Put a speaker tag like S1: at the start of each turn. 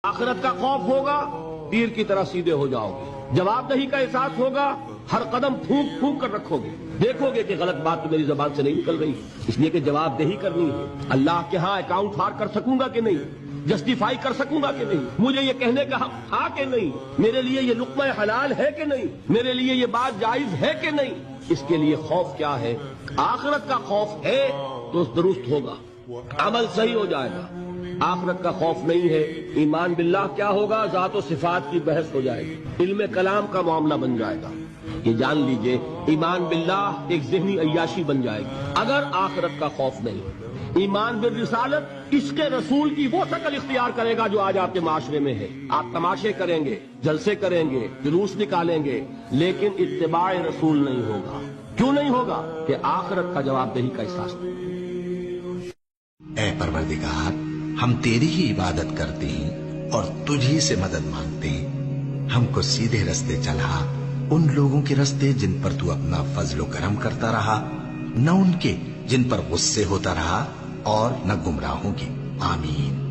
S1: آخرت کا خوف ہوگا، تیر کی طرح سیدھے ہو جاؤ گے۔ جواب دہی کا احساس ہوگا، ہر قدم پھونک پھونک کر رکھو گے، دیکھو گے کہ غلط بات تو میری زبان سے نہیں نکل رہی، اس لیے کہ جواب دہی کرنی ہے۔ اللہ کے ہاں اکاؤنٹ فار کر سکوں گا کہ نہیں، جسٹیفائی کر سکوں گا کہ نہیں، مجھے یہ کہنے کا حق تھا کہ نہیں، میرے لیے یہ لقمہ حلال ہے کہ نہیں، میرے لیے یہ بات جائز ہے کہ نہیں۔ اس کے لیے خوف کیا ہے؟ آخرت کا خوف ہے تو درست ہوگا، عمل صحیح ہو جائے گا۔ آخرت کا خوف نہیں ہے، ایمان باللہ کیا ہوگا؟ ذات و صفات کی بحث ہو جائے گی، علم کلام کا معاملہ بن جائے گا۔ یہ جان لیجئے ایمان باللہ ایک ذہنی عیاشی بن جائے گی اگر آخرت کا خوف نہیں۔ ایمان بالرسالت عشق رسول کی وہ شکل اختیار کرے گا جو آج آپ کے معاشرے میں ہے۔ آپ تماشے کریں گے، جلسے کریں گے، جلوس نکالیں گے، لیکن اتباع رسول نہیں ہوگا۔ کیوں نہیں ہوگا؟ کہ آخرت کا جواب دہی کا احساس نہیں۔
S2: اے پروردگار، ہم تیری ہی عبادت کرتے ہیں اور تجھی سے مدد مانگتے ہیں، ہم کو سیدھے رستے چلا، ان لوگوں کے رستے جن پر تو اپنا فضل و کرم کرتا رہا، نہ ان کے جن پر غصے ہوتا رہا، اور نہ گمراہوں کے۔ آمین۔